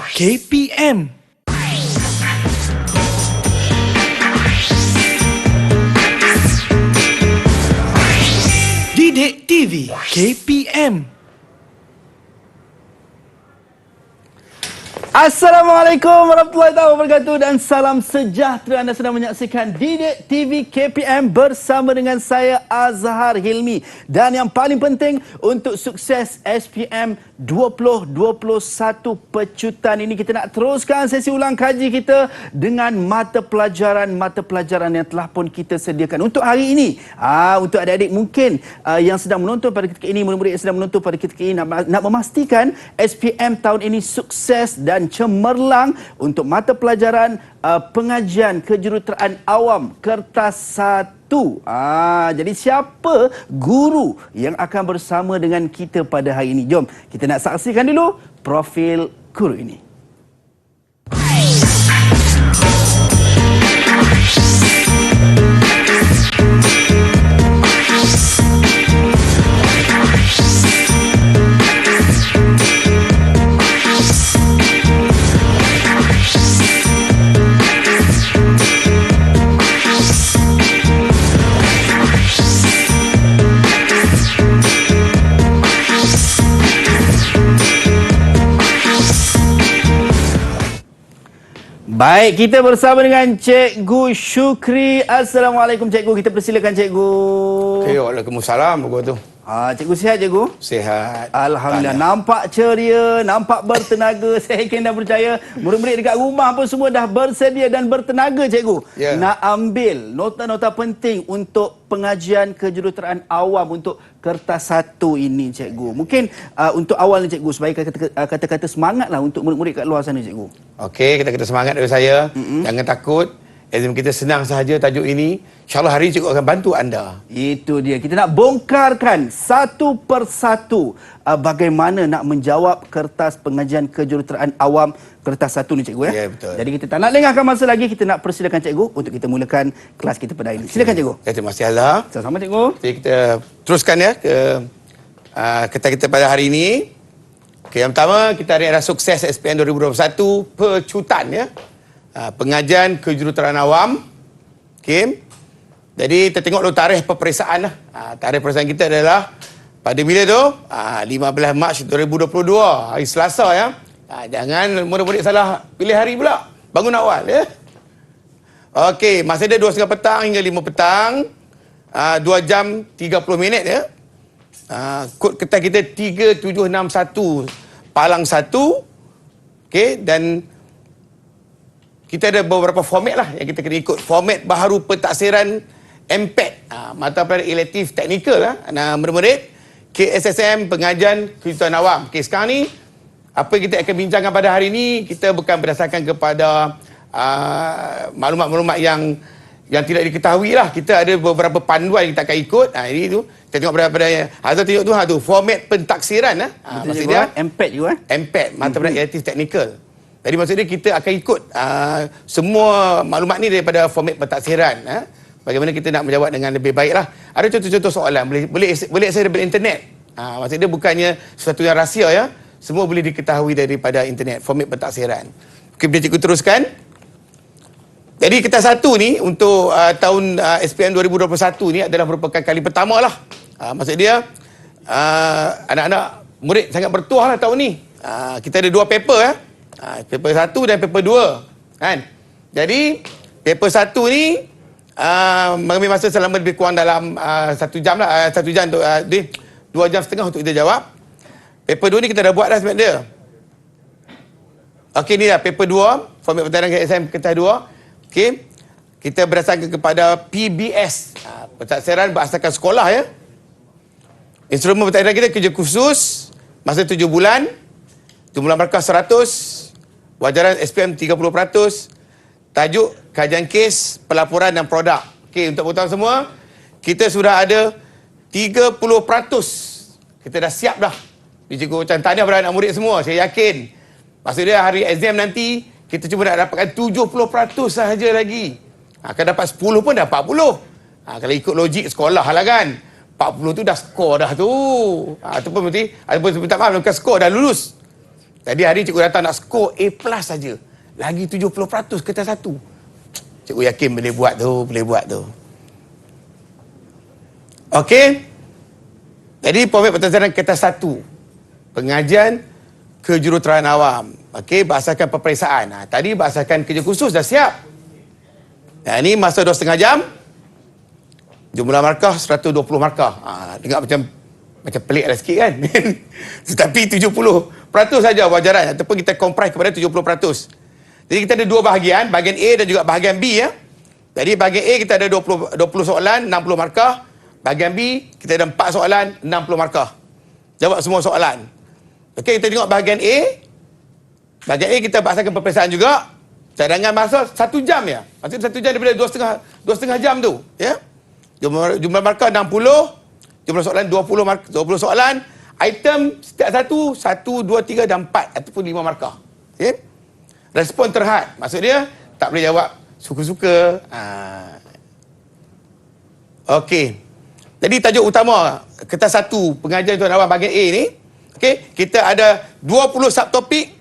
KPM. Didik TV KPM. Assalamualaikum warahmatullahi wabarakatuh dan salam sejahtera. Anda sedang menyaksikan Didik TV KPM bersama dengan saya Azhar Hilmi. Dan yang paling penting untuk sukses SPM 2021 pecutan ini, kita nak teruskan sesi ulang kaji kita dengan mata pelajaran yang telah pun kita sediakan untuk hari ini. Untuk adik-adik mungkin yang sedang menonton pada ketika ini, murid-murid yang sedang menonton pada ketika ini nak memastikan SPM tahun ini sukses dan cemerlang untuk mata pelajaran pengajian kejuruteraan awam kertas 1. Jadi siapa guru yang akan bersama dengan kita pada hari ini? Jom kita nak saksikan dulu profil guru ini. Baik, kita bersama dengan Cikgu Syukri. Assalamualaikum Cikgu, kita persilakan Cikgu. Okay, waalaikumsalam guru tu. Cikgu sihat Cikgu? Sihat. Alhamdulillah. Nampak ceria, nampak bertenaga. Saya yakin dan percaya murid-murid dekat rumah pun semua dah bersedia dan bertenaga Cikgu. Yeah. Nak ambil nota-nota penting untuk pengajian kejuruteraan awam untuk kertas 1 ini Cikgu. Mungkin untuk awal ni Cikgu, supaya kata-kata semangatlah untuk murid-murid kat luar sana Cikgu. Okey, kata-kata semangat dari saya. Jangan takut. Exam kita senang sahaja tajuk ini. InsyaAllah hari ini cikgu akan bantu anda. Itu dia. Kita nak bongkarkan satu persatu bagaimana nak menjawab kertas pengajian kejuruteraan awam kertas 1 ni Cikgu. Ya, betul. Jadi kita tak nak lengahkan masa lagi. Kita nak persilakan Cikgu untuk kita mulakan kelas kita pada hari ini. Silakan Cikgu. Terima kasih Allah. Sama-sama Cikgu. Jadi kita teruskan ya ke kertas kita pada hari ini. Okey, yang pertama kita ada sukses SPM 2021 pecutan ya. Pengajian kejuruteraan awam. Okey. Jadi kita tengok dulu tarikh peperiksaan lah. Tarikh peperiksaan kita adalah pada bila tu? 15 Mac 2022, hari Selasa ya. Jangan murid-murid salah pilih hari pula. Bangun awal ya. Okey, masa dia 2.30 petang hingga 5 petang. 2 jam 30 minit ya. Kod kertas kita 3761 Palang 1. Okey, dan kita ada beberapa format lah yang kita kena ikut. Format baharu pentaksiran MPET, mata pelajaran elektif teknikal lah. Murid-murid KSSM pengajian kejuruteraan awam. Okey, sekarang ni apa yang kita akan bincangkan pada hari ini, kita bukan berdasarkan kepada maklumat-maklumat yang tidak diketahui lah. Kita ada beberapa panduan yang kita akan ikut. Ini tu kita tengok pada Hazal tunjuk tu, format pentaksiran lah. Maksudnya MPET juga. MPET, mata pelajaran elektif teknikal. Jadi maksudnya kita akan ikut semua maklumat ni daripada format pentaksiran. Bagaimana kita nak menjawab dengan lebih baik lah. Ada contoh-contoh soalan, boleh akses daripada internet. Maksudnya bukannya sesuatu yang rahsia ya. Semua boleh diketahui daripada internet, format pentaksiran. Okey, boleh cikgu teruskan. Jadi kertas 1 ni untuk tahun SPM 2021 ni adalah merupakan kali pertama lah. Maksud dia anak-anak murid sangat bertuah lah tahun ni. Kita ada 2 paper ya. Paper 1 dan paper 2 kan. Jadi paper 1 ni mengambil masa selama lebih kurang dalam 1 jam lah. 1 jam untuk 2 jam setengah untuk kita jawab. Paper 2 ni kita dah buat dah sebenarnya dia. Okey, ni dah paper 2, format pentaksiran KSM kertas 2. Okey, kita berdasarkan kepada PBS, pentaksiran berasaskan sekolah ya. Instrumen pentaksiran kita kerja khusus, masa 7 bulan, jumlah markah 100, wajaran SPM 30%, tajuk kajian kes, pelaporan dan produk. Okey, untuk pengetahuan semua, kita sudah ada 30%. Kita dah siap dah. Cikgu ucapkan tahniah kepada anak murid semua, saya yakin. Maksudnya hari exam nanti, kita cuma nak dapatkan 70% sahaja lagi. Akan dapat 10 pun dah 40. Kalau ikut logik sekolah lah kan. 40 tu dah skor dah tu. Ataupun minta maaf, bukan skor, dah lulus. Tadi hari cikgu datang nak skor A+ saja. Lagi 70% kertas satu. Cikgu yakin boleh buat tu. Okey. Jadi format pentadbiran kertas satu. Pengajian kejuruteraan awam. Okey, berdasarkan peperiksaan. Tadi berdasarkan kerja khusus dah siap. Ini masa 2,5 jam. Jumlah markah 120 markah. Dengar macam pelik lah sikit kan. Tetapi 70% saja wajaran ataupun kita comprise kepada 70%. Jadi kita ada dua bahagian, bahagian A dan juga bahagian B ya. Jadi bahagian A kita ada 20 soalan, 60 markah. Bahagian B kita ada 4 soalan, 60 markah. Jawab semua soalan. Okey, kita tengok bahagian A. Bahagian A kita berdasarkan peperiksaan juga. Cadangan masa 1 jam ya. Maksudnya 1 jam daripada 2,5 jam tu, ya. Jumlah markah 60, jumlah soalan 20 soalan. Item setiap satu 1, 2, 3 dan 4 ataupun 5 markah. Okey. Respon terhad. Maksudnya tak boleh jawab suka-suka. Okey. Jadi tajuk utama kertas satu pengajian tuan awam bahagian A ni, okey, kita ada 20 subtopik.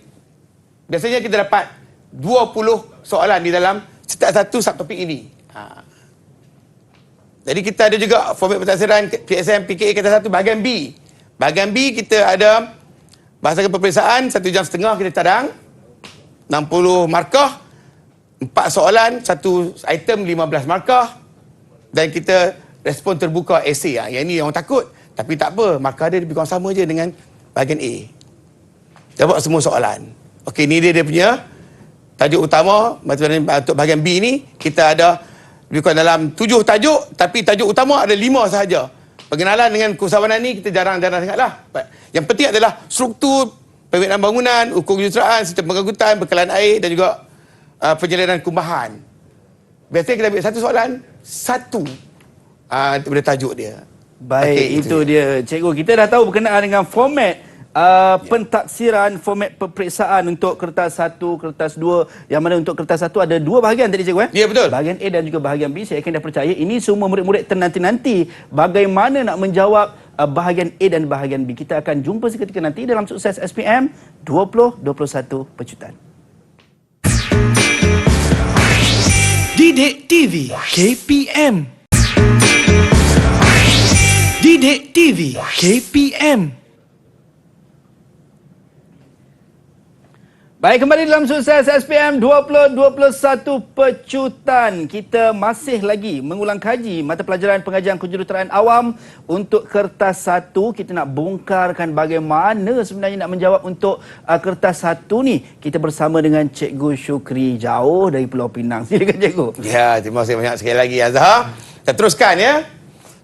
Biasanya kita dapat 20 soalan di dalam setiap satu subtopik ini. Jadi kita ada juga format pentadbiran PSM PKA kertas satu bahagian B. Bahagian B kita ada berdasarkan peperiksaan 1 jam setengah kita cadang 60 markah, 4 soalan, 1 item 15 markah dan kita respon terbuka esei. Yang ini orang takut. Tapi tak apa, markah dia lebih kurang sama je dengan bahagian A. Jawab semua soalan. Okey, ni dia punya tajuk utama. Untuk bahagian B ni, kita ada lebih kurang dalam 7 tajuk, tapi tajuk utama ada 5 sahaja. Pengenalan dengan keusahawanan ni kita jarang-jarang sangatlah. Yang penting adalah struktur pembangunan bangunan, ukur kejuruteraan, sistem pengangkutan, bekalan air dan juga penyelidikan kumbahan. Biasanya kita ambil satu soalan, satu daripada tajuk dia. Baik, okay, itu dia. Cikgu, kita dah tahu berkenaan dengan format pentaksiran, format peperiksaan untuk kertas 1, kertas 2, yang mana untuk kertas 1 ada 2 bahagian tadi cikgu. Ya, betul. Bahagian A dan juga bahagian B. Saya yakin dah percaya ini semua murid-murid ternanti-nanti bagaimana nak menjawab bahagian A dan bahagian B. Kita akan jumpa seketika nanti dalam Sukses SPM 2021 Pecutan. Didik TV KPM. Didik TV KPM. Baik, kembali dalam Sukses SPM 2021 Pecutan. Kita masih lagi mengulang kaji mata pelajaran pengajian kejuruteraan awam untuk kertas 1. Kita nak bongkarkan bagaimana sebenarnya nak menjawab untuk kertas 1 ni. Kita bersama dengan Cikgu Syukri jauh dari Pulau Pinang. Silakan cikgu. Ya, terima kasih banyak sekali lagi Azhar. Kita teruskan ya.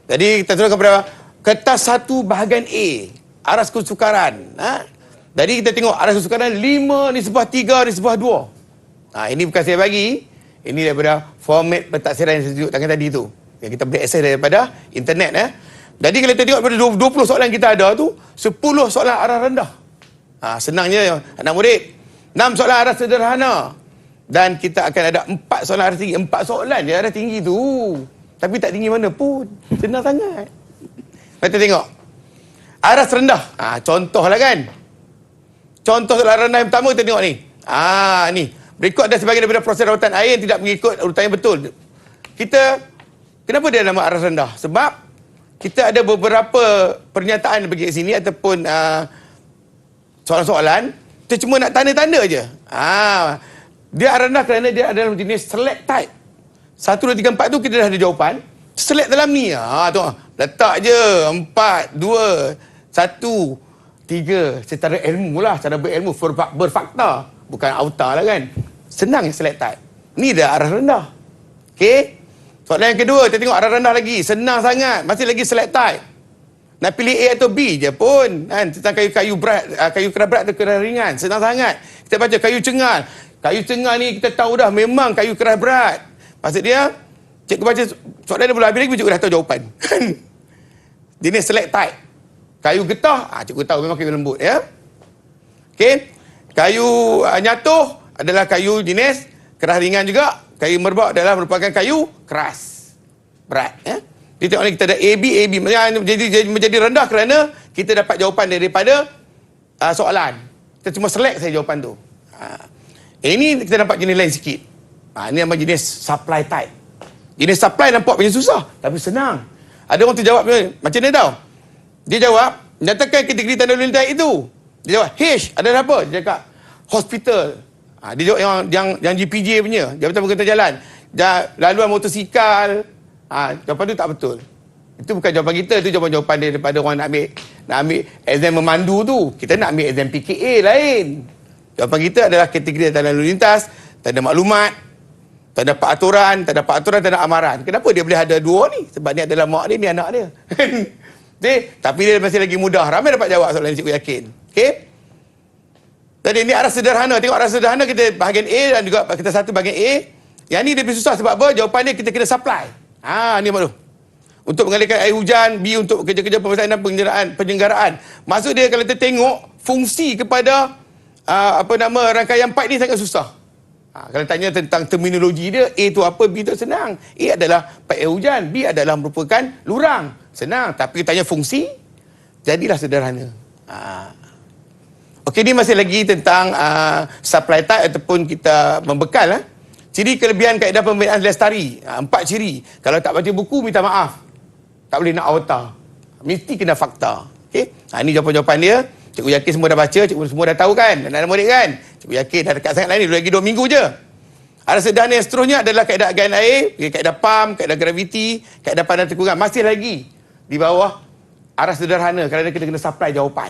Jadi kita teruskan kepada kertas 1 bahagian A, aras kesukaran. Jadi kita tengok aras kesukaran 5/3/2. Ini bukan saya bagi. Ini daripada format pentaksiran yang saya tunjukkan tadi tu. Yang kita boleh akses daripada internet. Jadi kalau kita tengok daripada 20 soalan kita ada tu, 10 soalan aras rendah. Senangnya anak murid. 6 soalan aras sederhana. Dan kita akan ada 4 soalan aras tinggi. 4 soalan je aras tinggi tu. Tapi tak tinggi mana pun. Senang sangat. Kita tengok. Aras rendah. Contohlah kan. Contoh soalan rendah yang pertama kita tengok ni. Ni. Berikut ada sebahagian daripada proses rawatan air yang tidak mengikut urutan yang betul. Kenapa dia nama aras rendah? Sebab kita ada beberapa pernyataan bagi kat sini ataupun soalan-soalan. Kita cuma nak tanda-tanda je. Dia aras rendah kerana dia adalah jenis select type. 1, 2, 3, 4 tu kita dah ada jawapan. Select dalam ni. Tu. Letak je. 4, 2, 1, 3. Secara ilmu lah. Secara berilmu. Berfakta. Bukan auta lah kan. Senang yang select type. Ni dah aras rendah. Okey. Soalan yang kedua. Kita tengok aras rendah lagi. Senang sangat. Masih lagi select type. Nak pilih A atau B je pun. Tentang kayu-kayu berat. Kayu keras berat atau keras ringan. Senang sangat. Kita baca kayu cengal. Kayu cengal ni kita tahu dah. Memang kayu keras berat. Maksud dia, cikgu baca soalan dia belum habis lagi, cikgu dah tahu jawapan. Jenis select type. Kayu getah, cikgu tahu memang kayu lembut. Ya. Okey. Kayu nyatuh adalah kayu jenis keras ringan juga. Kayu merbak adalah merupakan kayu keras berat. Ya. Jadi tengok ni kita ada AB. Jadi menjadi rendah kerana kita dapat jawapan daripada soalan. Kita cuma select saja jawapan tu. Ini kita nampak jenis lain sikit. Ini nama jenis supply type. Jenis supply nampak macam susah, tapi senang. Ada orang tu jawab macam ni tau. Dia jawab, nyatakan kategori tanda lalu lintas itu. Dia jawab, H, ada apa? Dia cakap, hospital. Dia jawab yang GPJ punya, Jabatan Pengerusi Jalan. Laluan motosikal. Jawapan tu tak betul. Itu bukan jawapan kita, itu jawapan-jawapan dia daripada orang nak ambil exam memandu tu. Kita nak ambil exam PKA lain. Jawapan kita adalah kategori tanda lalu lintas, tanda maklumat, tanda peraturan, tanda amaran. Kenapa dia boleh ada dua ni? Sebab ni adalah mak dia, ni anak dia. Tapi dia masih lagi mudah. Ramai dapat jawab soalan ni, cikgu yakin. Okey? Jadi ini arah sederhana. Tengok arah sederhana kita bahagian A dan juga kita satu bahagian A. Yang ni dia lebih susah sebab apa? Jawapan dia kita kena supply. Ni maklum. Untuk mengalirkan air hujan, B untuk kerja-kerja pemeriksaan dan penyelenggaraan. Maksud dia kalau kita tengok fungsi kepada rangkaian pipe ni sangat susah. Kalau tanya tentang terminologi dia, A tu apa, B tu senang. A adalah pipe air hujan, B adalah merupakan lurang. Senang. Tapi tanya fungsi, jadilah sederhana. Okey, ni masih lagi tentang supply type ataupun kita membekal. Ciri kelebihan kaedah pembinaan Lestari. 4 ciri. Kalau tak baca buku, minta maaf. Tak boleh nak auta. Mesti kena fakta. Okey? Ini jawapan-jawapan dia. Cikgu yakin semua dah baca, cikgu semua dah tahu kan? Anak-anak murid kan? Cikgu yakin dah dekat sangat lain ni, lagi 2 minggu je. Arah sederhana yang seterusnya adalah kaedah gaian air, kaedah pam, kaedah graviti, kaedah pandan tekungan. Masih lagi di bawah arah sederhana kerana kita kena supply jawapan.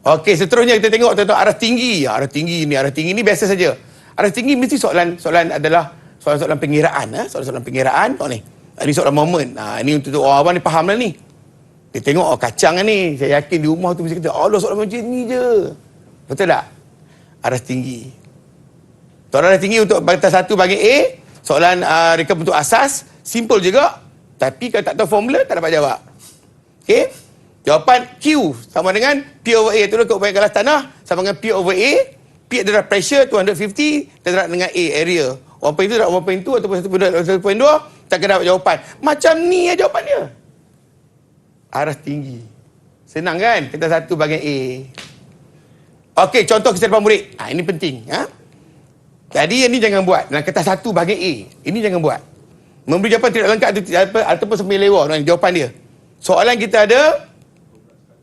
Okey, seterusnya kita tengok tentang arah tinggi. Arah tinggi ni biasa saja. Arah tinggi mesti soalan adalah soalan-soalan pengiraan. Soalan-soalan pengiraan. Tengok ni. Ini soalan momen. Ini untuk orang awam ni faham lah ni. Dia tengok, kacang ni. Saya yakin di rumah tu mesti kata, Allah soalan macam ni je. Betul tak? Arah tinggi. Soalan arah tinggi untuk batas 1 bahagian A. Soalan reka bentuk asas. Simple juga. Tapi kalau tak tahu formula, tak dapat jawab. Okey? Jawapan Q sama dengan P over A. Itulah keupayaan galas tanah sama dengan P over A. P adalah pressure 250 dan dengan A area. 1.2 dan 1.2 ataupun 1.2 tak kena dapat jawapan. Macam ni ya jawapan dia. Arah tinggi. Senang kan? Kita satu bahagian A. Okey, contoh kesedaran murid. Ini penting. Jadi ini jangan buat. Dalam kertas 1 bahagian A. Ini jangan buat. Memberi jawapan tidak lengkap ataupun sembelih lewa. Jawapan dia. Soalan kita ada.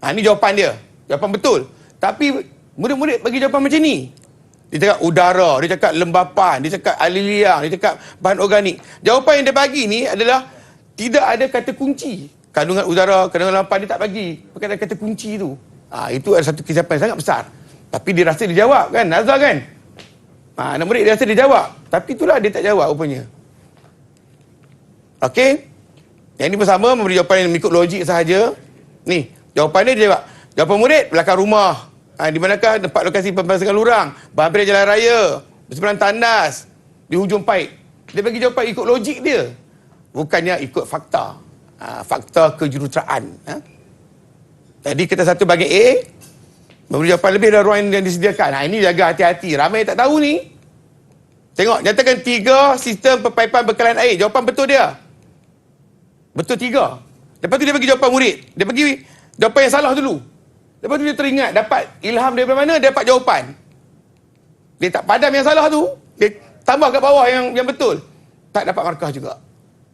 Ini jawapan dia. Jawapan betul. Tapi murid-murid bagi jawapan macam ni. Dia cakap udara, dia cakap lembapan, dia cakap air liang, dia cakap bahan organik. Jawapan yang dia bagi ni adalah tidak ada kata kunci. Kandungan udara, kandungan lembapan dia tak bagi. Perkataan kata kunci tu. Itu adalah satu kesilapan sangat besar. Tapi dia rasa dia jawab kan, Nazar kan? Anak murid dia rasa dia jawab. Tapi itulah dia tak jawab rupanya. Okey? Yang ini bersama memberi jawapan yang mengikut logik sahaja. Ni, jawapan dia jawab. Jawapan murid, belakang rumah. Di manakah tempat lokasi pembasahan lurang? Berhampir jalan raya. Berseberang tandas. Di hujung paip. Dia bagi jawapan ikut logik dia. Bukannya ikut fakta. Fakta kejuruteraan. Jadi kita satu bagi A. Memberi jawapan lebih dari ruang yang disediakan. Ini jaga hati-hati. Ramai tak tahu ni. Tengok, nyatakan 3 sistem pepaipan bekalan air. Jawapan betul dia. Betul 3. Lepas tu dia bagi jawapan murid. Dia bagi jawapan yang salah dulu. Lepas tu dia teringat, dapat ilham daripada mana, dia dapat jawapan. Dia tak padam yang salah tu, dia tambah kat bawah yang betul. Tak dapat markah juga.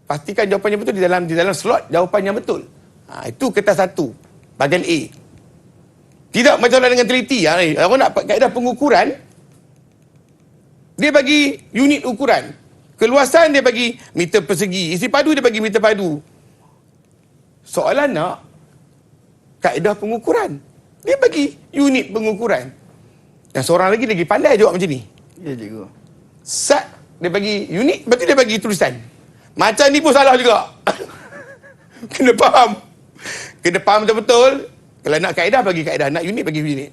Pastikan jawapan yang betul di dalam slot jawapan yang betul. Itu kertas 1, bahagian A. Tidak macam dengan teliti. Orang nak kaedah pengukuran, dia bagi unit ukuran. Keluasan dia bagi meter persegi. Isi padu dia bagi meter padu. Soalan nak kaedah pengukuran. Dia bagi unit pengukuran. Dan seorang lagi pandai jawab macam ni. Ya, cikgu. Sat, dia bagi unit, lepas tu dia bagi tulisan. Macam ni pun salah juga. Kena faham. Kena faham betul-betul. Kalau nak kaedah, bagi kaedah. Nak unit, bagi unit.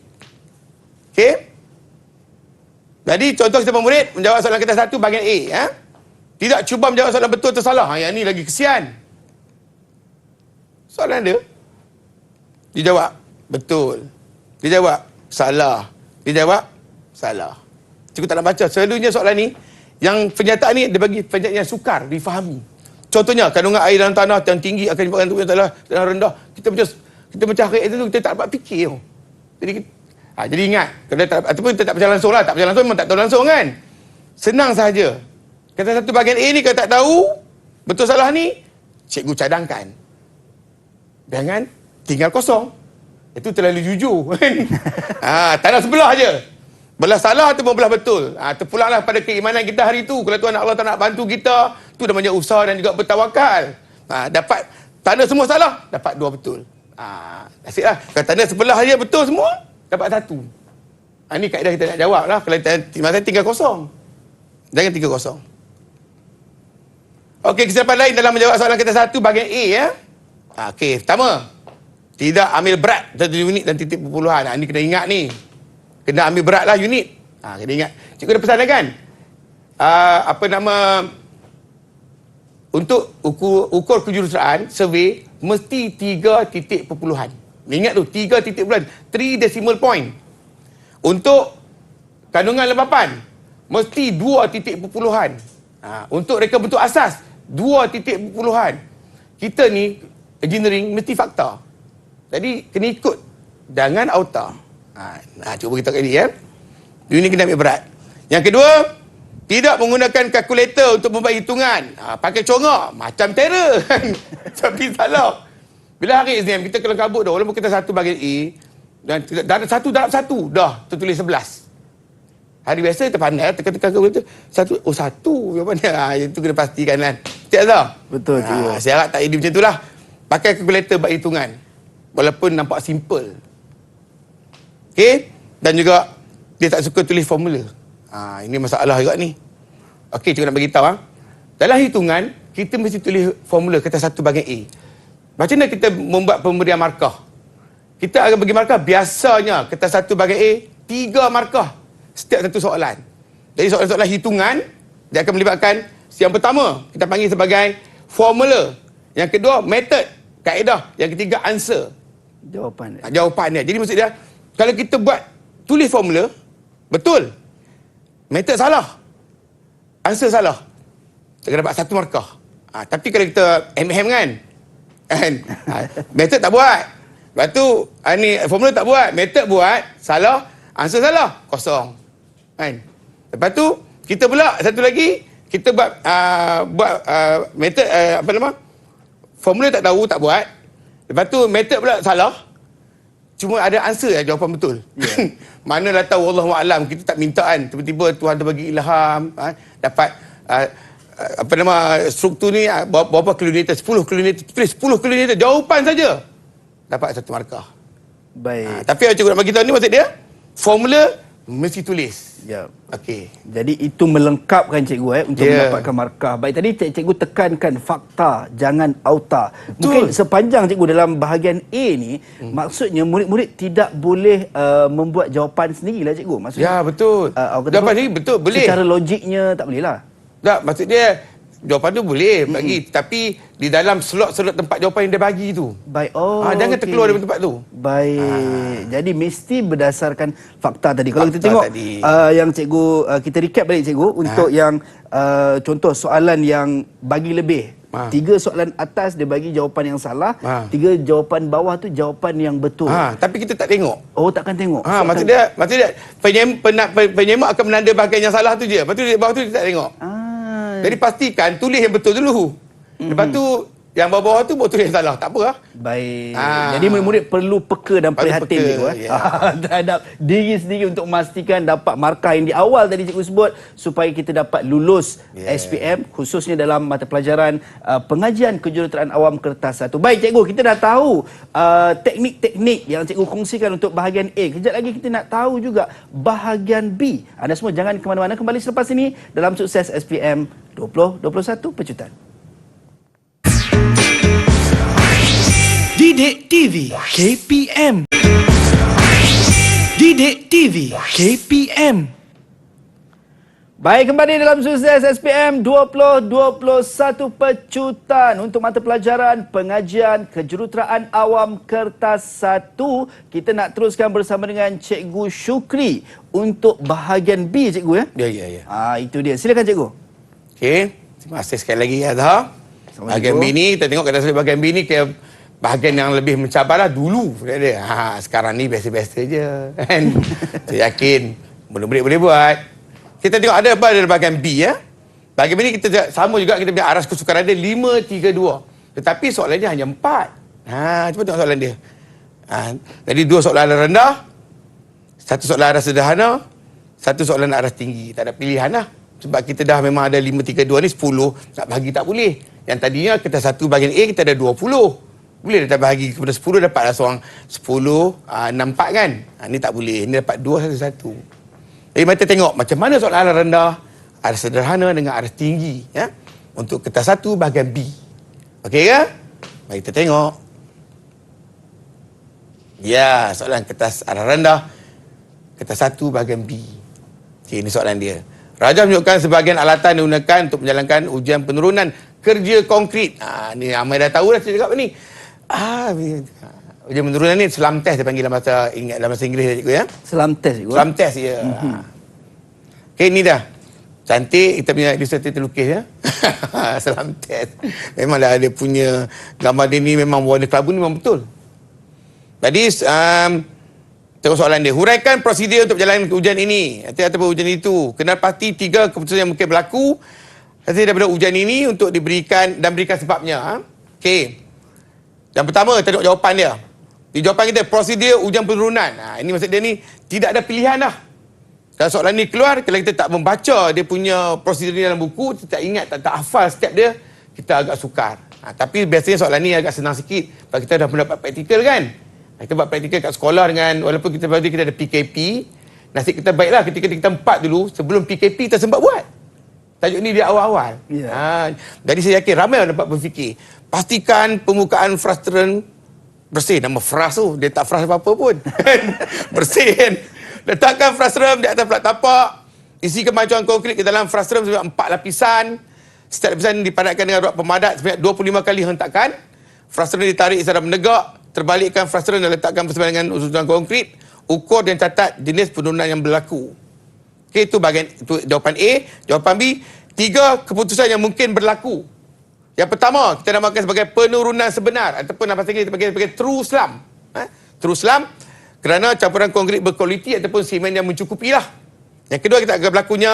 Okey? Jadi, contoh kita murid menjawab soalan kertas 1 bahagian A. Tidak cuba menjawab soalan betul atau salah. Yang ni lagi kesian. Soalan dia. Dia jawab, betul. Dia jawab, salah. Dia jawab, salah. Cikgu tak nak baca. Selalunya soalan ni, yang pernyataan ni, dia bagi pernyataan yang sukar, difahami. Contohnya, kandungan air dalam tanah yang tinggi akan menyebabkan tubuh yang tanah rendah. Kita macam hari itu, kita tak dapat fikir. Jadi, Jadi ingat, ataupun kita tak percaya langsung lah. Tak percaya langsung memang tak tahu langsung kan. Senang sahaja. Kata satu bahagian A ni kalau tak tahu, betul salah ni, cikgu cadangkan. Jangan tinggal kosong. Itu terlalu jujur kan. Tanah sebelah je. Belah salah ataupun belah betul. Terpulanglah pada keimanan kita hari itu. Kalau Tuhan Allah tak nak bantu kita, tu namanya usaha dan juga bertawakal. Dapat tanda semua salah, dapat 2 betul. Asyiklah. Kalau tanda sebelah dia betul semua, dapat 1. Ini kaedah kita nak jawab lah. Kalau masa tinggal kosong. Jangan tinggal kosong. Okey, kesilapan lain dalam menjawab soalan kita 1 bahagian A ya. Okey, pertama. Tidak ambil berat 1 unit dan titik perpuluhan. Ini kena ingat ni. Kena ambil berat lah unit. Kena ingat. Cikgu dah pesan kan? Untuk ukur kejuruteraan, survey, mesti 3 titik perpuluhan. Ingat tu, 3 titik perpuluhan. 3 decimal point. Untuk kandungan lepapan, mesti 2 titik perpuluhan. Untuk reka bentuk asas, 2 titik perpuluhan. Kita ni, engineering, mesti fakta. Jadi, kena ikut. Jangan auta. Cuba kita kali ya. Ini kena ambil berat. Yang kedua, tidak menggunakan kalkulator untuk membuat hitungan. Pakai congak. Macam terror. Tapi salah. Bila hari exam, kita kelam kabut dah. Walaupun kita 1 bahagian A, dan dalam 1 dalam 1, dah tertulis 11. Hari biasa kita pandai, tekan-tekan kalkulator. 1, 1. Yang mana? Itu kena pastikan kan. Tak tak? Betul. Saya harap tak jadi macam itulah. Pakai kalkulator buat hitungan. Walaupun nampak simple. Okey? Dan juga, dia tak suka tulis formula. Ini masalah juga ni. Okey, cikgu nak beritahu. Dalam hitungan, kita mesti tulis formula kata 1 bahagian A. Macam mana kita membuat pemberian markah? Kita akan bagi markah biasanya kata 1 bahagian A, 3 markah setiap satu soalan. Jadi soalan-soalan hitungan, dia akan melibatkan yang pertama, kita panggil sebagai formula. Yang kedua, method, kaedah. Yang ketiga, answer. Jawapan dia. Jadi maksud dia, kalau kita buat tulis formula, betul. Method salah. Answer salah. Kita dapat 1 markah. Tapi kalau kita hem-hem kan? Method tak buat. Lepas tu, ni formula tak buat. Method buat. Salah. Answer salah. Kosong. Kan? Lepas tu, kita pula satu lagi, kita buat method, formula tak tahu, tak buat. Lepas tu, method pula salah. Cuma ada answer jawapan betul. Yeah. Manalah tahu Allahu'alam, kita tak minta kan. Tiba-tiba Tuhan terbagi ilham, dapat struktur ni berapa kilometer, 10 kilometer, tulis 10 kilometer, jawapan saja. Dapat 1 markah. Baik. Tapi yang cikgu nak bagi tahu ni maksud dia, formula mesti tulis. Ya. Okey. Jadi itu melengkapkan cikgu untuk mendapatkan markah. Baik, tadi cikgu tekankan fakta, jangan auta. Mungkin sepanjang cikgu dalam bahagian A ni, maksudnya murid-murid tidak boleh membuat jawapan sendirilah cikgu. Maksudnya ya, betul. Jawapan ni betul, boleh. Secara logiknya tak boleh lah. Tak, maksud dia jawapan tu boleh bagi, tapi di dalam slot-slot tempat jawapan yang dia bagi tu. Baik. Jangan terkeluar dari tempat tu. Baik. Jadi mesti berdasarkan fakta tadi. Kalau kita tengok yang cikgu, kita recap balik cikgu untuk yang contoh soalan yang bagi lebih. 3 soalan atas dia bagi jawapan yang salah, 3 jawapan bawah tu jawapan yang betul. Tapi kita tak tengok. Takkan tengok. Maksud dia penyemak akan menanda bahagian yang salah tu je. Lepas tu di bawah tu dia tak tengok. Jadi pastikan tulis yang betul dulu. Lepas tu yang bawah-bawah tu buat tulis yang salah. Tak apa lah. Baik. Jadi murid-murid perlu peka dan prihatin cikgu terhadap diri sendiri untuk memastikan dapat markah yang di awal tadi cikgu sebut supaya kita dapat lulus SPM khususnya dalam mata pelajaran pengajian kejuruteraan awam kertas 1. Baik cikgu, kita dah tahu teknik-teknik yang cikgu kongsikan untuk bahagian A. Kejap lagi kita nak tahu juga bahagian B. Anda semua jangan ke mana-mana, kembali selepas ini dalam Sukses SPM 2021 Pecutan. Didik TV KPM. Didik TV KPM. Baik, kembali dalam Sukses SPM 2021 Pecutan untuk mata pelajaran pengajian kejuruteraan awam kertas 1. Kita nak teruskan bersama dengan Cikgu Syukri untuk bahagian B cikgu ya. Ya. Itu dia. Silakan cikgu. Okey, terima kasih sekali lagi Azhar. Bahagian B ni, kita tengok kata bahagian B ni bahagian yang lebih mencabarlah dulu dia. Sekarang ni biasa-biasa je kan. Saya yakin boleh buat. Kita tengok ada apa dalam bahagian B ya. Bahagian B ni kita sama juga, kita punya aras kesukaran dia 5-3-2. Tetapi soalannya hanya 4. Cuba tengok soalan dia. Jadi 2 soalan aras rendah, 1 soalan aras sederhana, 1 soalan aras tinggi. Tak ada pilihan lah. Sebab kita dah memang ada 5-3-2 ni 10, nak bahagi tak boleh. Yang tadinya kita 1 bahagian A kita ada 20. Boleh dah bahagi kepada 10, dapatlah seorang 10, 6-4 kan. Ni tak boleh. Ni dapat 2, 1-1. Jadi kita tengok macam mana soalan aras rendah, aras sederhana dengan aras tinggi. Ya? Untuk kertas 1 bahagian B. Okey ke? Mari kita tengok. Ya, soalan kertas aras rendah, kertas 1 bahagian B. Okey, ini soalan dia. Raja menunjukkan sebahagian alatan digunakan untuk menjalankan ujian penurunan kerja konkrit. Ni Amai dah tahu dah saya cakap apa ni. Ujian penurunan ni selam test dia panggil dalam bahasa Inggeris cikgu ya. Selam test cikgu. Selam test ya. Okey, ni dah. Cantik kita punya ilustrator terlukis ya. Selam test. Memanglah dia punya gambar dia ni memang warna kelabu ni memang betul. Jadi tengok soalan dia. Huraikan prosedur untuk menjalankan ujian ini ataupun ujian itu. Kenal pasti 3 keputusan yang mungkin berlaku hasil daripada ujian ini untuk diberikan dan berikan sebabnya. Okey. Yang pertama, kita tengok jawapan dia. Di jawapan kita, prosedur ujian penurunan. Ini maksud dia ni, tidak ada pilihan dah. Kalau soalan ni keluar, kalau kita tak membaca dia punya prosedur ni dalam buku, kita tak ingat, tak hafal step dia, kita agak sukar. Tapi biasanya soalan ni agak senang sikit. Sebab kita dah mendapat praktikal kan. Kita buat praktikal kat sekolah dengan, walaupun kita ada PKP, nasib kita baiklah ketika kita 4 dulu, sebelum PKP kita sempat buat. Tajuk ni di awal-awal. Yeah. Jadi saya yakin ramai orang dapat berfikir. Pastikan permukaan frustran bersih. Nama fras tu, dia tak fras apa-apa pun. Bersih kan. Letakkan frustran di atas plat tapak. Isi kemajuan konkrit ke dalam frustran sebanyak 4 lapisan. Setiap lapisan dipadatkan dengan rod pemadat sebanyak 25 kali hentakan. Frustran ditarik secara menegak. Terbalikkan frustran dan letakkan bersama dengan susunan konkrit. Ukur dan catat jenis penurunan yang berlaku. Okey, itu bahagian itu jawapan A. Jawapan B, 3 keputusan yang mungkin berlaku. Yang pertama, kita namakan sebagai penurunan sebenar ataupun dalam bahasa Inggeris kita panggil sebagai true slump. True slump kerana campuran konkrit berkualiti ataupun simen yang mencukupi lah. Yang kedua, kita akan berlakunya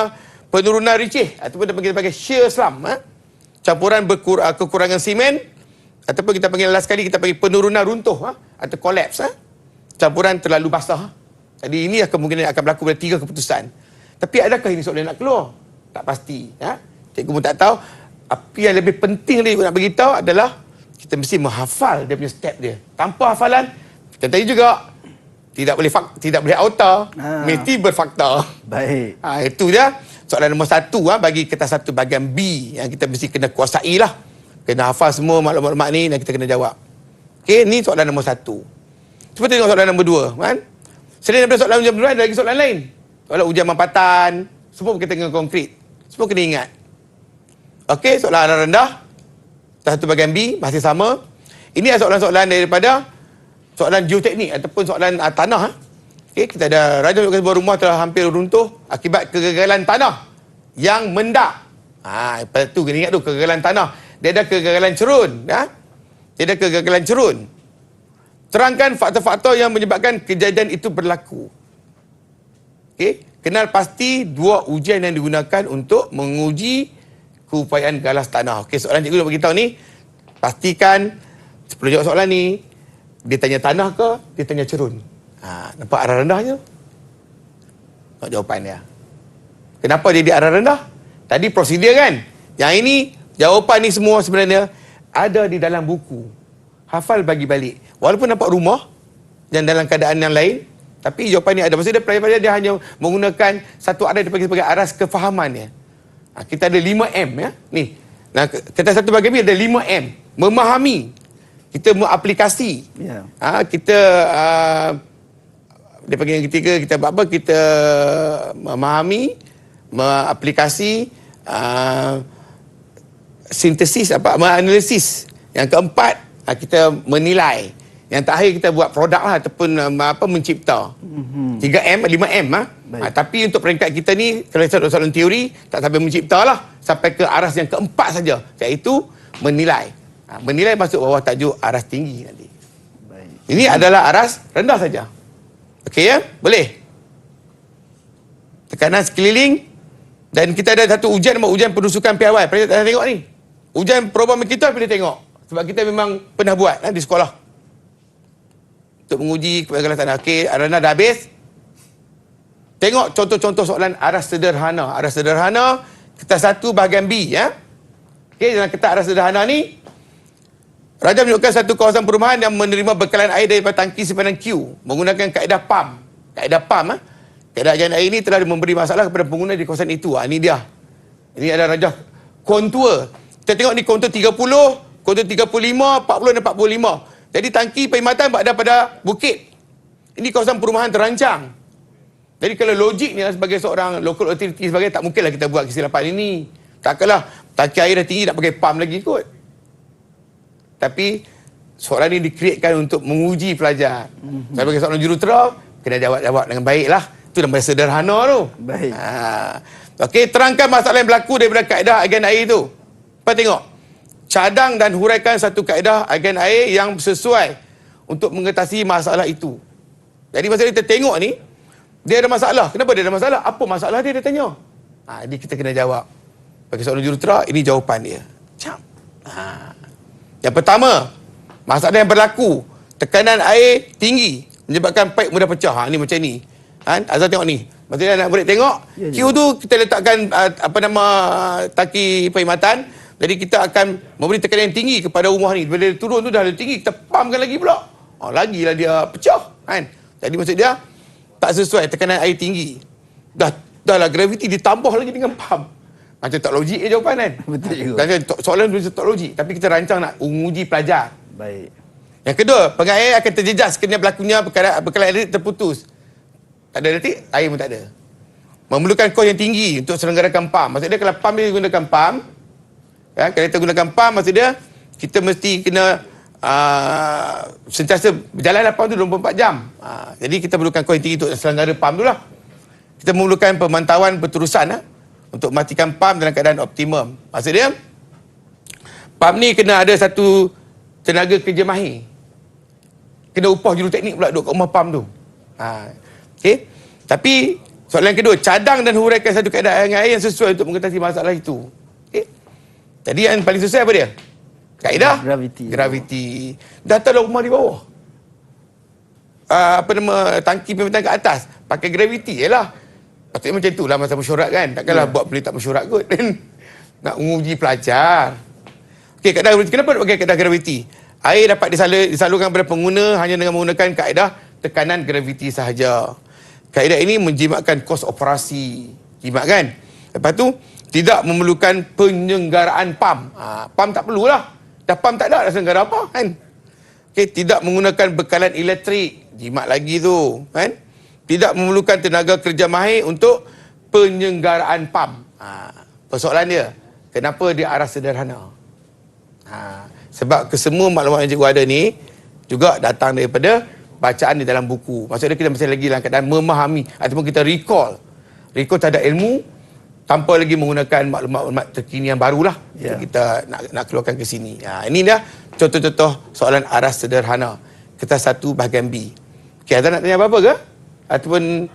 penurunan ricih ataupun kita panggil sebagai shear slump. Campuran kekurangan simen ataupun kita panggil last kali kita panggil penurunan runtuh atau collapse. Campuran terlalu basah. Jadi ini kemungkinan akan berlaku pada 3 keputusan. Tapi adakah ini soalan nak keluar? Tak pasti. Cikgu pun tak tahu. Apa yang lebih penting lagi nak beritahu adalah kita mesti menghafal dia punya step dia. Tanpa hafalan, kita tadi juga tidak boleh auta, mesti berfakta. Baik. Itu dia soalan nombor 1 bagi kertas 1 bahagian B yang kita mesti kena kuasai lah. Kena hafal semua maklumat-maklumat ni dan kita kena jawab. Okey, ni soalan nombor 1. Cuba tengok soalan nombor 2 kan. Selain daripada soalan ujian penurunan ada lagi soalan lain. Soalan ujian mampatan, semua berkaitan dengan konkrit. Semua kena ingat. Okey, soalan aras rendah. Satu bahagian B, masih sama. Ini adalah soalan-soalan daripada soalan geoteknik ataupun soalan tanah. Okey, kita ada raja menunjukkan sebuah rumah telah hampir runtuh akibat kegagalan tanah yang mendak. Lepas tu kena ingat tu, kegagalan tanah. Dia ada kegagalan cerun. Dia ada kegagalan cerun. Terangkan faktor-faktor yang menyebabkan kejadian itu berlaku. Okey, kenal pasti 2 ujian yang digunakan untuk menguji keupayaan galas tanah. Okey, soalan cikgu nak beritahu ni, pastikan sebelum jawab soalan ni, dia tanya tanah ke, dia tanya cerun. Nampak arah rendahnya? Nak jawapan dia. Kenapa dia di arah rendah? Tadi prosedur kan? Yang ini, jawapan ni semua sebenarnya ada di dalam buku. Hafal bagi balik. Walaupun nampak rumah dan dalam keadaan yang lain, tapi jawapan ni ada. Maksudnya dia hanya menggunakan satu aras dipanggil sebagai aras kefahamannya. Kita ada 5M ya. Ni. Nah, kita satu bahagian ni ada 5M. Memahami. Kita mengaplikasi. Yeah. Kita dia panggil yang ketiga kita buat apa? Kita memahami, mengaplikasi, sintesis menganalisis. Yang keempat, kita menilai. Yang terakhir kita buat produk lah ataupun mencipta. 3M, 5M tapi untuk peringkat kita ni kalau soalan teori tak sampai mencipta lah, sampai ke aras yang keempat saja, iaitu menilai. Menilai masuk bawah tajuk aras tinggi nanti. Baik. Ini adalah aras rendah saja. Okey ya? Boleh? Tekanan sekeliling. Dan kita ada satu ujian, ujian pendusukan piawai. Pernah tengok ni? Ujian program kita boleh tengok. Sebab kita memang pernah buat di sekolah. Untuk menguji kegagalan tanah. Okey, Arana dah habis. Tengok contoh-contoh soalan aras sederhana. Aras sederhana, kertas 1 bahagian B. Ya? Okey, dalam kertas aras sederhana ni, Raja menunjukkan satu kawasan perumahan yang menerima bekalan air daripada tangki simpanan Q menggunakan kaedah PAM. Kaedah PAM, kaedah ajian air ini telah memberi masalah kepada pengguna di kawasan itu. Ini dia. Ini ada rajah kontur. Kita tengok ni kontur 30, kontur 35, 40 dan 45. Jadi tangki perkhidmatan berada pada bukit. Ini kawasan perumahan terancang. Jadi kalau logiknya sebagai seorang local authority sebagai, tak mungkinlah kita buat kesilapan ini. Takkanlah tangki air dah tinggi nak pakai PAM lagi kot. Tapi soalan ini dikreatkan untuk menguji pelajar. Sebagai seorang jurutera, kena jawab dengan baiklah. Itu namanya sederhana tu. Baik. Okey, terangkan masalah yang berlaku daripada kaedah agen air itu. Apa tengok? Cadang dan huraikan satu kaedah agen air yang sesuai untuk mengatasi masalah itu. Jadi masa kita tengok ni, dia ada masalah. Kenapa dia ada masalah? Apa masalah dia tanya? Jadi kita kena jawab. Bagi seorang jurutera, ini jawapan dia. Macam. Yang pertama, masalah yang berlaku, tekanan air tinggi menyebabkan paip mudah pecah. Ini macam ni. Azhar tengok ni. Maksudnya anak murid tengok, ya, Q tu kita letakkan tangki perkhidmatan. Jadi kita akan memberi tekanan yang tinggi kepada rumah ni. Bila dia turun tu dah tinggi, kita pumpkan lagi pula. Lagilah dia pecah. Jadi maksud dia, tak sesuai tekanan air tinggi. Dah lah graviti ditambah lagi dengan pump. Macam tak logik jawapan kan? Betul juga. Dan soalan tu tak logik. Tapi kita rancang nak menguji pelajar. Baik. Yang kedua, pengair akan terjejas kerana berlakunya bekalan elektrik terputus. Tak ada elektrik, air pun tak ada. Memerlukan kos yang tinggi untuk selenggarakan PAM. Maksudnya kalau PAM dia gunakan PAM, kalau kita gunakan PAM, maksudnya kita mesti kena sentiasa berjalan PAM tu 24 jam. Jadi kita perlukan kos yang tinggi untuk selenggara PAM tu lah. Kita memerlukan pemantauan berterusan untuk memastikan PAM dalam keadaan optimum. Maksudnya, PAM ni kena ada satu tenaga kerja mahir. Kena upah juruteknik pula duduk kat rumah PAM tu. Okey. Tapi, soalan yang kedua, cadang dan huraikan satu keadaan air yang sesuai untuk mengatasi masalah itu. Okey. Tadi yang paling sesuai apa dia? Kaedah? Graviti. Datanglah rumah di bawah. Tangki perkhidmatan kat atas. Pakai graviti je lah. Patutnya macam itulah masa mesyuarat kan. Takkanlah buat boleh tak mesyuarat kot. Nak menguji pelajar. Okey, kaedah graviti. Kenapa nak pakai kaedah graviti? Air dapat disalurkan kepada pengguna hanya dengan menggunakan kaedah tekanan graviti sahaja. Kaedah ini menjimatkan kos operasi. Jimat kan? Lepas tu, tidak memerlukan penyelenggaraan PAM. PAM tak perlulah. Dah PAM tak ada, dah selenggara apa kan? Okey, tidak menggunakan bekalan elektrik. Jimat lagi tu. Kan? Tidak memerlukan tenaga kerja mahir untuk penyelenggaraan PAM. Persoalan dia, kenapa dia aras sederhana? Sebab kesemua maklumat yang cikgu ada ni juga datang daripada bacaan di dalam buku. Maksudnya kita masih lagi dalam keadaan memahami ataupun kita recall terhadap ilmu tanpa lagi menggunakan maklumat terkini yang barulah. Kita nak keluarkan ke sini. Ini dia contoh-contoh soalan aras sederhana. Kertas 1 bahagian B. Okey, Azhar nak tanya apa-apa ke? Ataupun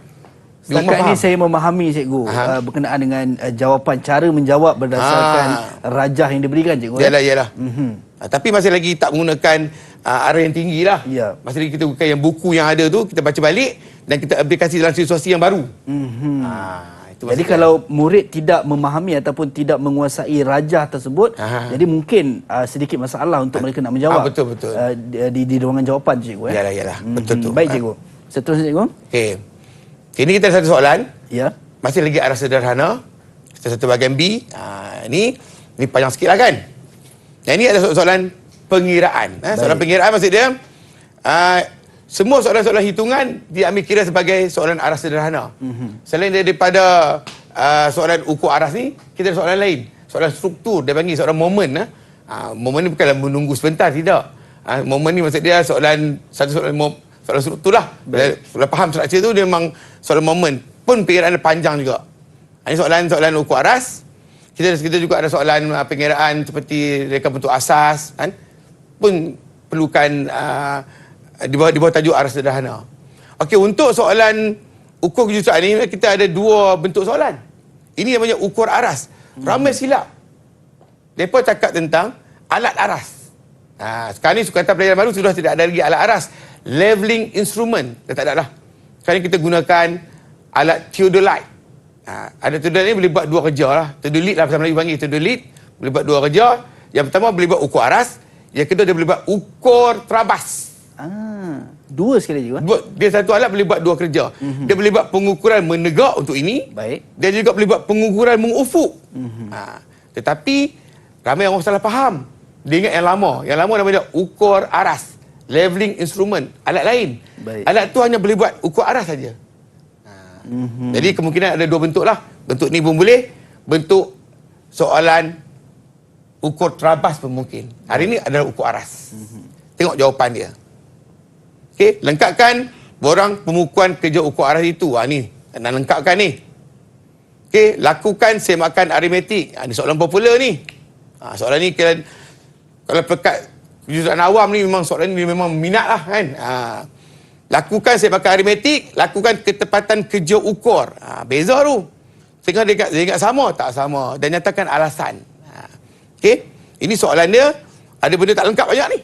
setakat ini saya memahami cikgu berkenaan dengan jawapan, cara menjawab berdasarkan rajah yang diberikan cikgu. Yalah. Tapi masih lagi tak menggunakan arah yang tinggi lah. Masih lagi kita gunakan yang buku yang ada tu, kita baca balik dan kita aplikasi dalam situasi yang baru. Jadi kalau murid tidak memahami ataupun tidak menguasai rajah tersebut, jadi mungkin sedikit masalah untuk mereka nak menjawab. Betul. Di ruangan jawapan cikgu. Yalah. Betul tu. Baik cikgu. Seterusnya cikgu. Okey. Ini kita ada satu soalan. Ya. Masih lagi arah sederhana. Kita satu bahagian B. Ini panjang sikit lah kan. Yang ini ada soalan pengiraan. Soalan pengiraan maksud dia, semua soalan-soalan hitungan diambil kira sebagai soalan arah sederhana. Selain daripada soalan ukur aras ni, kita ada soalan lain. Soalan struktur, dia panggil soalan momen. Momen ni bukanlah menunggu sebentar, tidak. Momen ni maksud dia soalan struktur lah. Bila faham struktur tu, dia memang soalan momen. Pun pengiraan dia panjang juga. Ini soalan ukur aras. Kita kita juga ada soalan pengiraan seperti reka bentuk asas kan, pun perlukan di bawah tajuk aras sederhana. Okey, untuk soalan ukur kejuruteraan ni kita ada dua bentuk soalan. Ini namanya ukur aras. Ramai silap. Mereka cakap tentang alat aras. Sekarang ni sukatan pelajaran baru sudah tidak ada lagi alat aras. Leveling instrument. Dah tak ada lah. Sekarang ni kita gunakan alat theodolite. Ada theodolite ni boleh buat dua kerja lah. Theodolite lah, bahasa Melayu panggil theodolite. Boleh buat dua kerja. Yang pertama boleh buat ukur aras. Yang kedua dia boleh buat ukur terabas. Dua sekali juga. Dia satu alat boleh buat dua kerja. Dia boleh buat pengukuran menegak untuk ini. Baik. Dia juga boleh buat pengukuran mengufuk. Tetapi ramai orang salah faham. Dia ingat yang lama. Yang lama namanya ukur aras. Leveling instrument. Alat lain. Baik. Alat tu hanya boleh buat ukur aras saja. Jadi kemungkinan ada dua bentuk lah. Bentuk ni pun boleh. Bentuk soalan ukur terabas pun mungkin. Hari ni adalah ukur aras. Tengok jawapan dia. Okey, lengkapkan borang pemukuan kerja ukur aras itu. Ni, nak lengkapkan ni. Okey, lakukan semakan aritmetik. Ni soalan popular ni. Soalan ni kalau pekat kejuruteraan awam ni memang soalan ni memang minat lah kan. Lakukan semakan aritmetik, lakukan ketepatan kerja ukur. Beza tu. Tengah dia ingat sama, tak sama. Dan nyatakan alasan. Okey, ini soalan dia. Ada benda tak lengkap banyak ni.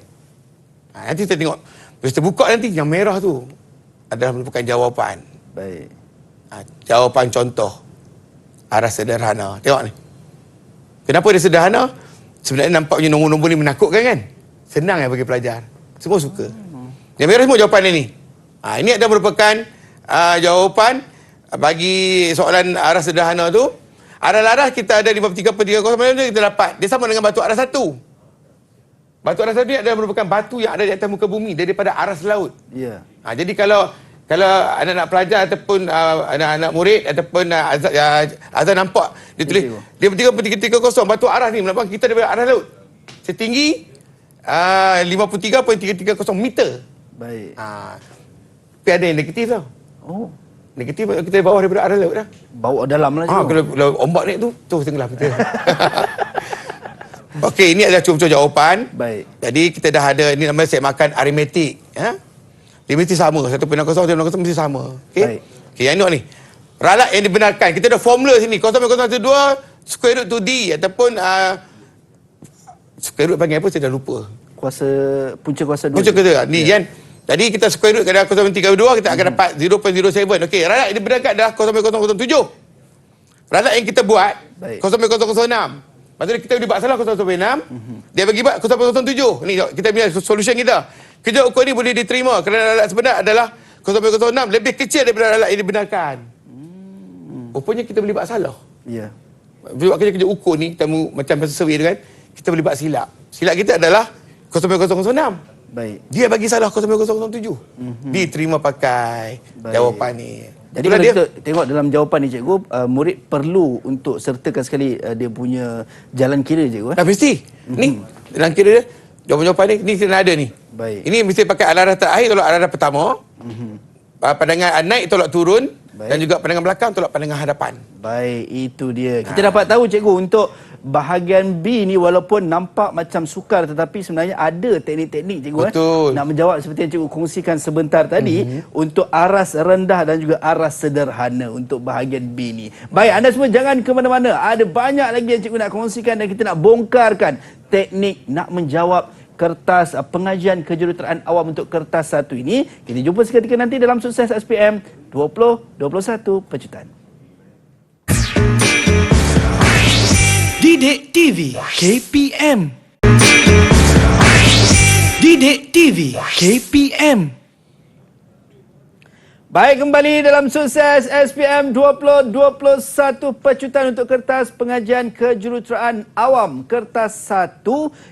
Nanti kita tengok. Bila kita buka nanti, yang merah tu adalah merupakan jawapan. Baik. Jawapan contoh aras sederhana. Tengok ni. Kenapa dia sederhana? Sebenarnya nampaknya nombor-nombor ni menakutkan kan? Senang bagi pelajar. Semua suka. Yang merah semua jawapan dia ni. Ini adalah merupakan jawapan bagi soalan aras sederhana tu. Aras-aras kita ada 53.30 kita dapat. Dia sama dengan batu aras 1. Batu aras ni adalah merupakan batu yang ada di atas muka bumi daripada aras laut. Ya. Jadi kalau anak-anak pelajar ataupun anak-anak murid ataupun Azhar nampak dia tulis dia 3.30 batu aras ni melambang kita daripada aras laut. Setinggi 53.330 meter. Baik. Tapi ada yang negatif tau. Oh. Negatif kita bawah daripada aras laut dah. Bawa dalam lah. Kalau ombak naik tu tenggelam kita. Okey, ini adalah contoh jawapan. Baik. Jadi kita dah ada, ini namanya semakan aritmetik. Dia mesti sama. 1.0, 1.0 mesti sama. Okey. Baik. Okey, yang ni. Ralat yang dibenarkan. Kita ada formula sini. 0.012 square root to D ataupun square root panggil apa? Saya dah lupa. Punca kuasa 2. Punca kuasa. Ni kan. Jadi kita square root ke 0.32 kita akan dapat 0.07. Okey, ralat yang dibenarkan adalah 0.007. Ralat yang kita buat 0.006. Maksudnya kita boleh buat salah 0.06. Dia bagi buat 0.07. Ni kita punya solution kita. Kerja ukur ni boleh diterima kerana alat sebenar adalah 0.06 lebih kecil daripada alat yang dibenarkan. Rupanya kita boleh buat salah. Ya. Buat kerja ukur ni kita macam pasal survey tu kan, kita boleh buat silap. Silap kita adalah 0.006. Baik. Dia bagi salah 0.007. Diterima pakai jawapan ni. Jadi kalau kita tengok dalam jawapan ni cikgu, murid perlu untuk sertakan sekali dia punya jalan kira cikgu. Dah mesti. Ni jalan kira dia. Jawapan-jawapan ni kena ada ni. Baik. Ini mesti pakai alat terakhir tolak alat pertama. Pandangan naik tolak turun. Baik. Dan juga pandangan belakang tolak pandangan hadapan. Baik, itu dia. Kita dapat tahu cikgu untuk bahagian B ni walaupun nampak macam sukar tetapi sebenarnya ada teknik-teknik cikgu. Betul. Nak menjawab seperti yang cikgu kongsikan sebentar tadi untuk aras rendah dan juga aras sederhana untuk bahagian B ni. Baik, anda semua jangan ke mana-mana. Ada banyak lagi yang cikgu nak kongsikan dan kita nak bongkarkan teknik nak menjawab kertas pengajian kejuruteraan awam untuk kertas 1 ini. Kita jumpa seketika nanti dalam Sukses SPM 2021 Pecutan. Didik TV KPM. Didik TV KPM. Baik, kembali dalam Sukses SPM 2021 Pecutan untuk kertas pengajian kejuruteraan awam kertas 1.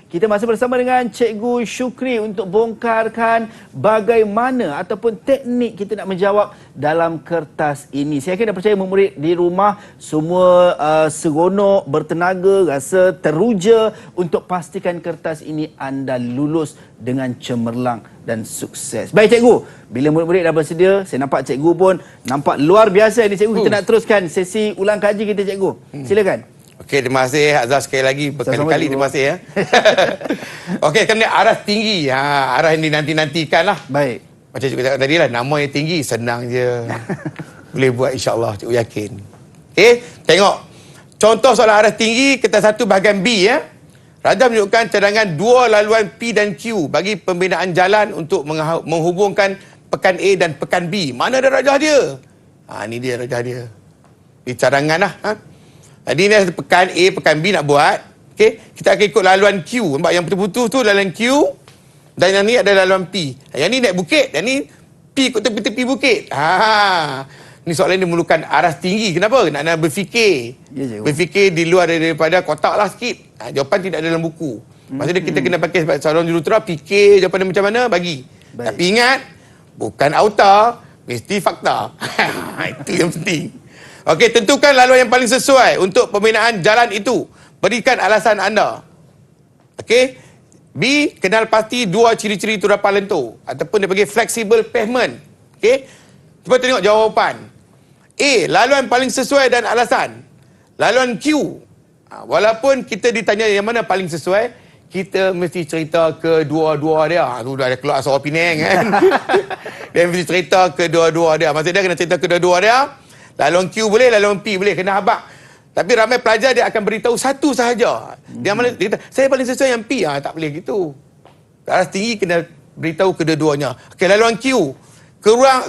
Kita masih bersama dengan Cikgu Syukri untuk bongkarkan bagaimana ataupun teknik kita nak menjawab dalam kertas ini. Saya yakin dan percaya murid di rumah semua seronok, bertenaga, rasa teruja untuk pastikan kertas ini anda lulus dengan cemerlang dan sukses. Baik cikgu, bila murid-murid dah bersedia, saya nampak cikgu pun nampak luar biasa ini cikgu. Kita nak teruskan sesi ulang kaji kita cikgu. Silakan. Okey, terima kasih Azhar sekali lagi. Berkali-kali terima kasih ya. Okey, kena aras tinggi. Aras yang dinanti-nantikan lah. Baik. Macam cikgu cakap tadi lah, nama yang tinggi senang je. Boleh buat insyaAllah, cikgu yakin. Okey, tengok. Contoh soalan aras tinggi, kertas 1 bahagian B ya. Raja menunjukkan cadangan dua laluan P dan Q bagi pembinaan jalan untuk menghubungkan pekan A dan pekan B. Mana ada rajah dia? Ni dia rajah dia. Di cadangan lah. Jadi ni ada pekan A, pekan B nak buat. Okey, kita akan ikut laluan Q. Nampak yang putus-putus tu laluan Q. Dan yang ni ada laluan P. Yang ni naik bukit. Yang ni P ikut tepi-tepi bukit. Ni soalan ni memerlukan aras tinggi. Kenapa? Nak berfikir. Ya, cikgu. Berfikir di luar daripada kotak lah sikit. Jawapan tidak ada dalam buku. Maksudnya kita kena pakai soalan jurutera, fikir jawapan dia macam mana, bagi. Baik. Tapi ingat, bukan auta, mesti fakta. Itu yang penting. Okey, tentukan laluan yang paling sesuai untuk pembinaan jalan itu. Berikan alasan anda. Okey. B, kenal pasti dua ciri-ciri turapan lentur. Ataupun dia panggil flexible pavement. Okey. Cuba tengok jawapan. A, laluan paling sesuai dan alasan. Laluan Q. Walaupun kita ditanya yang mana paling sesuai, kita mesti cerita kedua-dua dia. Tu dah ada keluar suara Penang kan. Dia mesti cerita kedua-dua dia. Maksud dia kena cerita kedua-dua dia. Laluan Q boleh, laluan P boleh. Kena habaq. Tapi ramai pelajar dia akan beritahu satu sahaja. Dia mana dia kata, saya paling sesuai yang P. Tak boleh gitu. Aras tinggi kena beritahu kedua-duanya. Okey, laluan Q.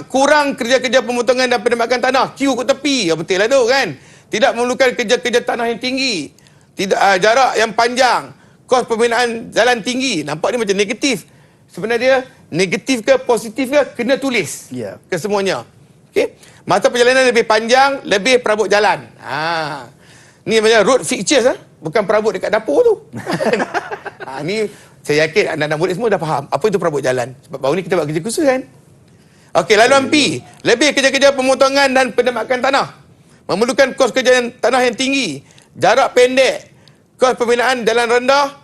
Kurang kerja-kerja pemotongan dan penembakan tanah. Q kat tepi. Betul lah tu kan. Tidak memerlukan kerja-kerja tanah yang tinggi. Tidak jarak yang panjang. Kos pembinaan jalan tinggi. Nampak ni macam negatif. Sebenarnya negatif ke positif ke kena tulis. Ya. Ke semuanya. Okey. Masa perjalanan lebih panjang, lebih perabot jalan. Ni macam road fixtures bukan perabot dekat dapur tu. Ni saya yakin anak-anak murid semua dah faham apa itu perabot jalan. Sebab baru ni kita buat kerja khusus kan. Okey, laluan P, lebih kerja-kerja pemotongan dan penembakan tanah. Memerlukan kos kerja tanah yang tinggi, jarak pendek, kos pembinaan jalan rendah,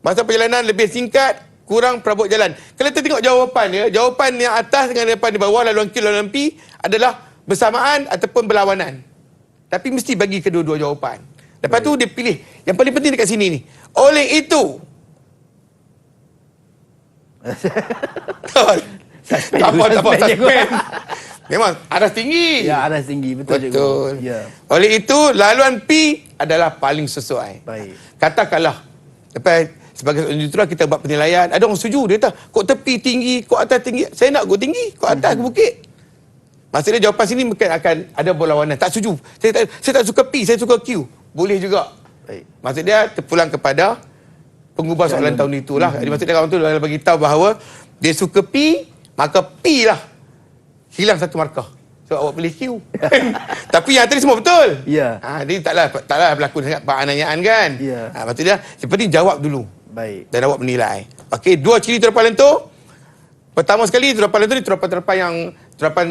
masa perjalanan lebih singkat, kurang perabot jalan. Kalau kita tengok jawapan dia, jawapan yang atas dengan jawapan di bawah, laluan Q, laluan P adalah bersamaan ataupun berlawanan. Tapi mesti bagi kedua-dua jawapan. Lepas tu dia pilih. Yang paling penting dekat sini ni. Oleh itu. Tak apa. Memang aras tinggi. Ya, aras tinggi. Betul, cikgu. Betul. Ya. Oleh itu, laluan P adalah paling sesuai. Baik. Katakanlah. Lepas sebagai seorang jurutera kita buat penilaian. Ada orang setuju. Dia kata, kok tepi tinggi, kok atas tinggi. Saya nak kok tinggi, kok atas ke bukit. Maksudnya jawapan sini mungkin akan ada berlawanan. Tak setuju. Saya tak suka P, saya suka Q. Boleh juga. Baik. Maksud dia terpulang kepada pengubah soalan tahun itulah. Jadi maksud dia kawan tu bagi tahu bahawa dia suka P, maka P lah. Hilang satu markah. Sebab awak pilih Q. Tapi yang tadi semua betul. Ya. Jadi taklah berlaku sangat penganiayaan kan. Ya. Maksud dia seperti jawab dulu. Baik. Dan awak menilai. Okey, dua ciri terapan lentur. Pertama sekali, terapan lentur ni terapan yang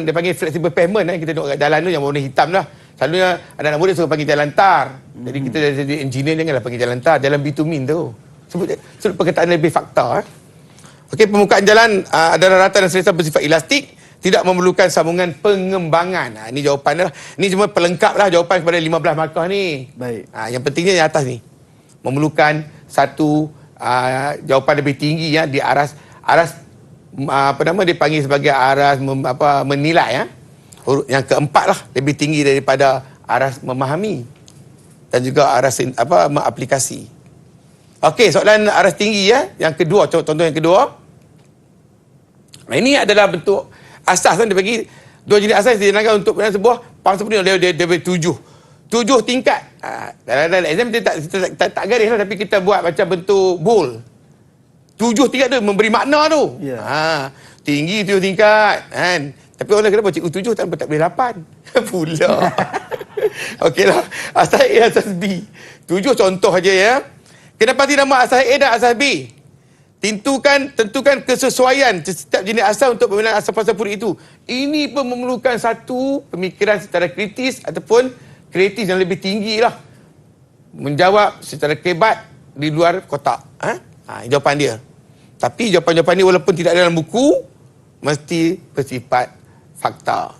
dia panggil flexible pavement. Kita tengok kat jalan tu yang warna hitam lah. Selalunya anak-anak muda suka panggil jalan tar. Jadi kita jadi engineer janganlah panggil jalan tar. Jalan bitumin tu. Sebut perkataan lebih fakta. Okey, permukaan jalan adalah rata dan selesa bersifat elastik. Tidak memerlukan sambungan pengembangan. Ini jawapan lah. Ini cuma pelengkap lah jawapan kepada 15 markah ni. Baik. Yang pentingnya yang atas ni. Memerlukan satu jawapan lebih tinggi ya di aras dipanggil sebagai aras menilai ya. Yang keempat lah lebih tinggi daripada aras memahami dan juga aras mengaplikasi. Okey, soalan aras tinggi ya. Yang kedua, contoh yang kedua. Ini adalah bentuk asas dia bagi dua jenis asas digunakan untuk sebuah pangsa penuh dia beri tujuh tingkat. Dalam exam dia tak garis lah, tapi kita buat macam bentuk bowl. 7 tingkat tu memberi makna tu. Yeah. Tinggi 7 tingkat kan. Tapi orang kenapa cikgu 7 tak boleh 8 pula. Okeylah. Asas A, asas B. 7 contoh aja ya. Kena pasti nama asas A dan asas B. Tentukan kesesuaian setiap jenis asas untuk pembinaan asas pasal puri itu. Ini pun memerlukan satu pemikiran secara kritis ataupun kreatif yang lebih tinggi lah. Menjawab secara kebat di luar kotak. Jawapan dia. Tapi jawapan-jawapan ni walaupun tidak ada dalam buku, mesti bersifat fakta.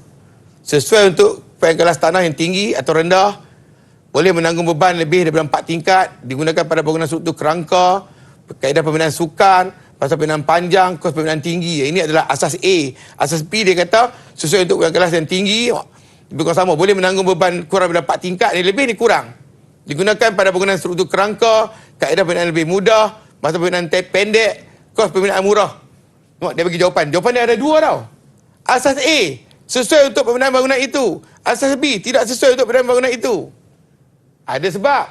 Sesuai untuk kelas tanah yang tinggi atau rendah, boleh menanggung beban lebih daripada 4 tingkat, digunakan pada bangunan struktur kerangka, kaedah pembinaan sukan, pasal pembinaan panjang, kos pembinaan tinggi. Ini adalah asas A. Asas B dia kata sesuai untuk kelas yang tinggi, lebih kurang sama, boleh menanggung beban kurang daripada 4 tingkat, ni lebih ni kurang. Digunakan pada bangunan struktur kerangka, kaedah pembinaan lebih mudah, masa pembinaan pendek, kos pembinaan murah. Tengok, dia bagi jawapan. Jawapan dia ada 2 tau. Asas A, sesuai untuk pembinaan bangunan itu. Asas B, tidak sesuai untuk pembinaan bangunan itu. Ada sebab.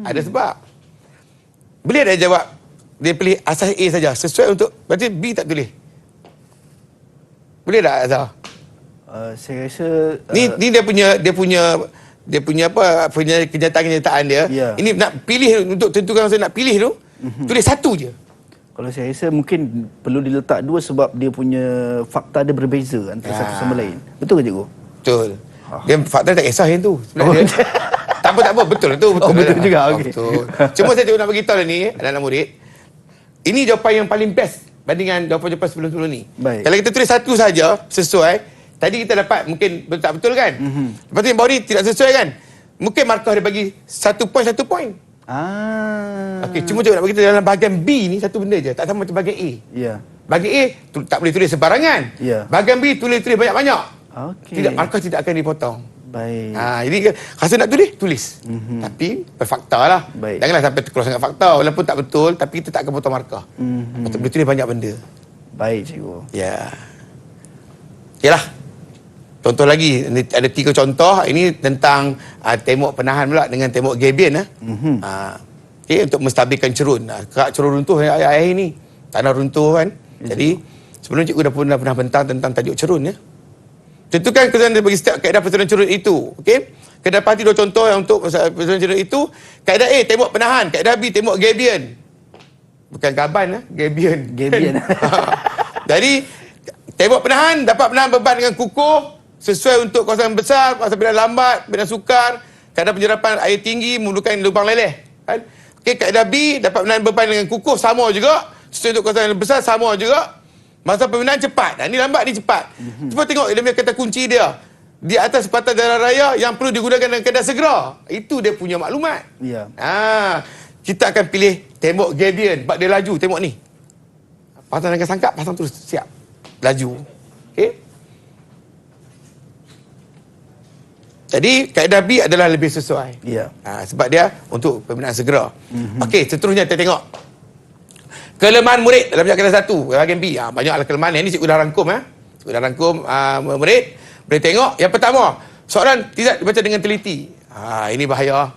Ada sebab. Boleh dia jawab, dia pilih asas A saja, sesuai untuk, berarti B tak tulis. Boleh tak, Azhar? Saya rasa... Ni dia punya apa, punya kenyataan dia. Ya. Ini nak pilih, untuk tentukan saya nak pilih tu, tulis satu je. Kalau saya rasa mungkin perlu diletak 2 sebab dia punya fakta dia berbeza antara satu sama lain. Betul ke cikgu? Betul. Dia fakta tak kisah yang tu sebenarnya. Tak apa, betul tu. Betul juga, okey. Betul. Cuma saya nak beritahu lah ni, anak-anak murid. Ini jawapan yang paling best bandingan jawapan-jawapan sebelum-sebelum ni. Baik. Kalau kita tulis satu saja sesuai, tadi kita dapat mungkin tak betul kan? Lepas tu yang bawah ni tidak sesuai kan? Mungkin markah dia bagi 1 poin. Okey, cuma nak beritahu dalam bahagian B ni satu benda je, tak sama macam bahagian A. Ya. Bahagian A tak boleh tulis sembarangan. Ya. Bahagian B tulis banyak-banyak. Okey. Tidak, markah tidak akan dipotong. Baik. Jadi rasa nak tulis. Tapi berfakta lah. Baik. Janganlah sampai terkeluar sangat fakta. Walaupun tak betul, tapi kita tak akan potong markah. Betul, boleh tulis banyak benda. Baik, cikgu. Ya. Yalah. Contoh lagi, ada 3 contoh. Ini tentang tembok penahan pula dengan tembok gabion. Okay, untuk menstabilkan cerun. Kerak cerun runtuh air ni. Tanah runtuh kan. Jadi, sebelum cikgu dah pernah bentang tentang tajuk cerun ya. Tentukan keseluruhan bagi setiap kaedah pesusunan cerun itu. Okey? Kita dapati 2 contoh yang untuk pesusunan cerun itu. Kaedah A, tembok penahan. Kaedah B, tembok gabion. Bukan gaban, gabion. Gabion. Jadi, tembok penahan dapat menahan beban dengan kukuh sesuai untuk kawasan besar, kawasan bidang lambat, bidang sukar, kaedah penyerapan air tinggi, memerlukan lubang leleh. Kan? Okey, kaedah B dapat menahan beban dengan kukuh, sama juga. Sesuai untuk kawasan besar, sama juga. Masa pembinaan cepat. Ini lambat, ni cepat. Cuba tengok dia punya kata kunci dia. Di atas sepatah jalan raya yang perlu digunakan dengan keadaan segera. Itu dia punya maklumat. Ya. Kita akan pilih tembok gabion. Sebab dia laju, tembok ni. Pasang dengan sangkap, pasang terus. Siap. Laju. Okey? Jadi, kaedah B adalah lebih sesuai. Ya. Sebab dia untuk pembinaan segera. Okey, seterusnya kita tengok. Kelemahan murid dalam kelas 1, bahagian B. Banyaklah kelemahan. Yang ni cikgu dah rangkum. Cikgu dah rangkum murid. Boleh tengok. Yang pertama, soalan tidak dibaca dengan teliti. Ini bahaya.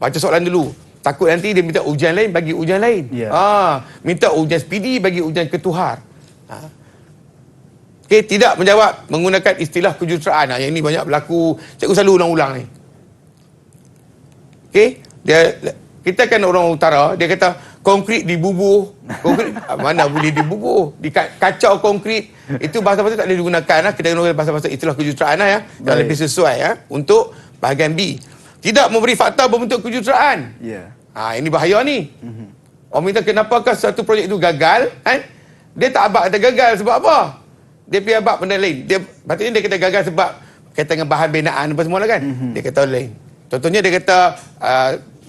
Baca soalan dulu. Takut nanti dia minta ujian lain, bagi ujian lain. Ya. Minta ujian speedy, bagi ujian ketuhar. Okey, tidak menjawab menggunakan istilah kejuruteraan. Yang ini banyak berlaku. Cikgu selalu ulang-ulang ni. Okey, kita kan orang utara, dia kata konkrit dibubuh. Konkrit mana boleh dibubuh? Kacau konkrit. Itu bahasa-bahasa tak boleh digunakan. Kita gunakan bahasa-bahasa istilah kejuruteraan yang lebih sesuai untuk bahagian B. Tidak memberi fakta berbentuk kejuruteraan. Ya. Ini bahaya ni. Orang minta kenapakah satu projek itu gagal, dia tak abak kata gagal sebab apa? Dia pergi abak benda lain. Patutnya dia kata gagal sebab kaitan dengan bahan binaan apa semua lah kan. Dia kata lain. Contohnya dia kata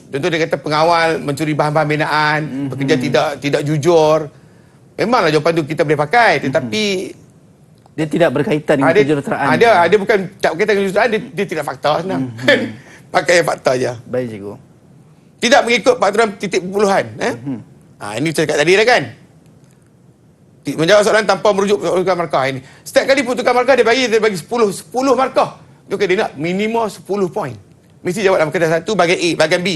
dia kata pengawal mencuri bahan-bahan binaan, bekerja tidak jujur. Memanglah jawapan tu kita boleh pakai, tetapi dia tidak berkaitan dengan kejuruteraan. Dia bukan tak berkaitan dengan kejuruteraan, dia tidak fakta senang. Pakai fakta je. Baik, cikgu. Tidak mengikut peraturan titik perpuluhan. Ini saya cakap tadi dah kan. Menjawab soalan tanpa merujuk pertukaran markah ini. Setiap kali pertukaran markah dia bagi 10 markah. Dia nak minimum 10 poin. Mesti jawab dalam keadaan 1 bahagian A, bahagian B.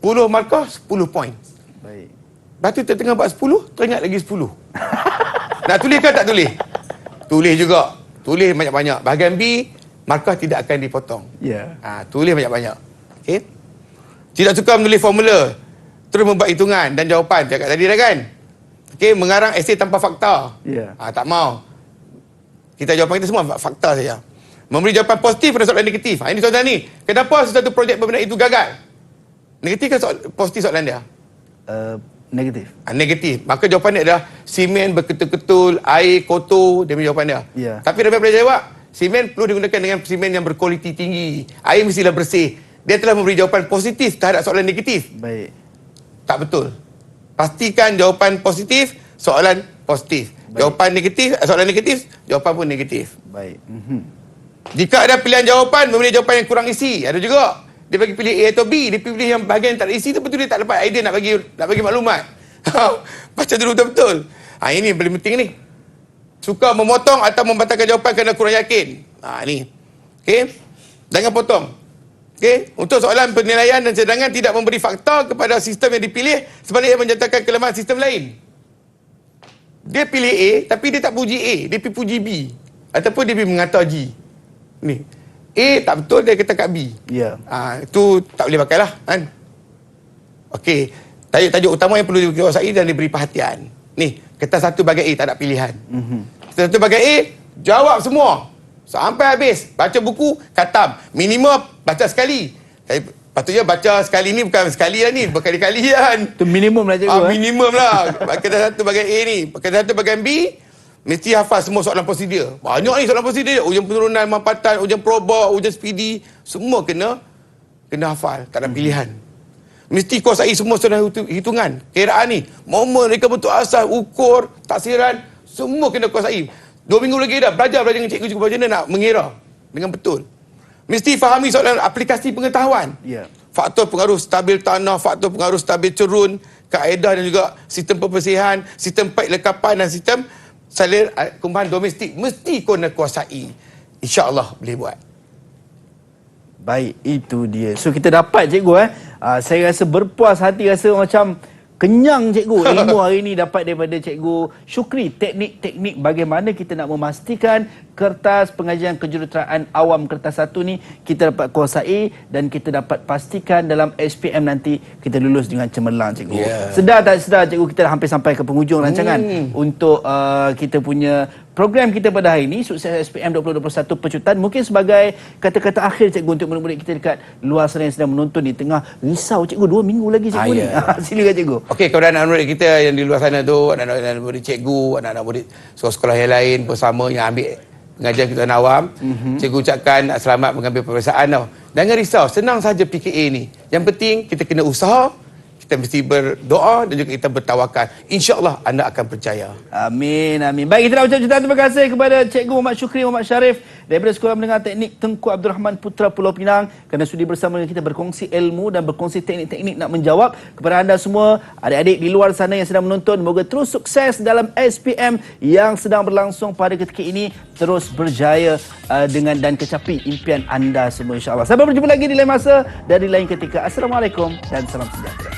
10 markah, 10 poin. Baik. Lepas tu tengah buat 10, teringat lagi 10. Nak tulis ke tak tulis? Tulis juga. Tulis banyak-banyak. Bahagian B, markah tidak akan dipotong. Ya. Tulis banyak-banyak. Okey? Tidak suka menulis formula. Terus membuat hitungan dan jawapan. Cakap tadi dah kan? Okey, mengarang esei tanpa fakta. Ya. Tak mau. Jawapan kita semua fakta saja. Memberi jawapan positif pada soalan negatif. Ini soalan ni. Kenapa sesuatu projek pembinaan itu gagal? Negatif ke positif soalan dia? Negatif. Negatif. Maka jawapan dia adalah simen berketul-ketul, air kotor. Dia punya jawapan dia. Ya. Tapi Rabi boleh jawab, simen perlu digunakan dengan simen yang berkualiti tinggi. Air mestilah bersih. dia telah memberi jawapan positif terhadap soalan negatif. Baik. Tak betul. Pastikan jawapan positif, soalan positif. Baik. Jawapan negatif, soalan negatif, jawapan pun negatif. Baik. Jika ada pilihan jawapan, memilih jawapan yang kurang isi. Ada juga. Dia bagi pilih A atau B. Dia pilih yang bahagian yang tak ada isi tu betul dia tak dapat idea nak bagi maklumat. Baca dulu betul-betul. Ini yang paling penting ni. Suka memotong atau membatalkan jawapan kerana kurang yakin. Ni. Okey. Jangan potong. Okey. Untuk soalan penilaian dan cadangan tidak memberi fakta kepada sistem yang dipilih sebaliknya menyatakan kelemahan sistem lain. Dia pilih A tapi dia tak puji A, dia puji B. Ataupun dia mengata G. Ni. A tak betul, dia kata kat B. Ya. Itu tak boleh pakai lah. Kan? Okey. Tajuk utama yang perlu dikuasai dan diberi perhatian. Ni, kertas satu bahagian A tak ada pilihan. Kertas satu bahagian A, jawab semua. Sampai habis. Baca buku, khatam. Minimum, baca sekali. Patutnya baca sekali ni bukan sekali lah ni. Berkali-kali kan. Itu minimum lah cikgu. Minimum lah. Kertas satu bahagian A ni. Kertas satu bahagian B, mesti hafal semua soalan prosedur. Banyak ni soalan prosedur. Ujian penurunan, mampatan, ujian probok, ujian speedy. Semua kena hafal. Tak ada pilihan. Mesti kuasai semua soalan hitungan. Kiraan ni. Momen, reka bentuk asal, ukur, taksiran. Semua kena kuasai. 2 minggu lagi dah. Belajar dengan cikgu macam mana nak mengira dengan betul. Mesti fahami soalan aplikasi pengetahuan. Ya. Faktor pengaruh stabil tanah, faktor pengaruh stabil cerun, kaedah dan juga sistem pembersihan, sistem paip lekapan dan sistem salur kumpulan domestik mesti kau nak kuasai. InsyaAllah boleh buat. Baik, itu dia. So kita dapat cikgu saya rasa berpuas hati, rasa macam kenyang cikgu. Ilmu hari ini dapat daripada cikgu Syukri. Teknik-teknik bagaimana kita nak memastikan kertas pengajian kejuruteraan awam kertas 1 ni kita dapat kuasai dan kita dapat pastikan dalam SPM nanti kita lulus dengan cemerlang cikgu. Sedar tak sedar cikgu, kita dah hampir sampai ke penghujung rancangan untuk kita punya program kita pada hari ini, Sukses SPM 2021 Pecutan. Mungkin sebagai kata-kata akhir cikgu untuk murid-murid kita dekat luar sana yang sedang menonton di tengah risau cikgu 2 minggu lagi cikgu ni. Silakan cikgu. Okey, kepada anak-anak murid kita yang di luar sana tu, anak-anak murid cikgu, anak-anak murid sekolah-sekolah yang lain bersama yang ambil pengajian kejuruteraan awam, cikgu ucapkan selamat mengambil peperiksaan tau. Jangan risau, senang saja PKA ni. Yang penting kita kena usaha, kita mesti berdoa dan juga kita bertawakal. InsyaAllah anda akan percaya. Amin, amin. Baik, kita nak ucap jutaan terima kasih kepada Cikgu Muhammad Syukri Muhammad Syarif daripada Sekolah Menengah Teknik Tengku Abdul Rahman Putra Pulau Pinang kerana sudi bersama dengan kita berkongsi ilmu dan berkongsi teknik-teknik nak menjawab. Kepada anda semua, adik-adik di luar sana yang sedang menonton, moga terus sukses dalam SPM yang sedang berlangsung pada ketika ini. Terus berjaya dengan dan kecapi impian anda semua insya-Allah. Sampai berjumpa lagi di lain masa dan di lain ketika. Assalamualaikum dan salam sejahtera.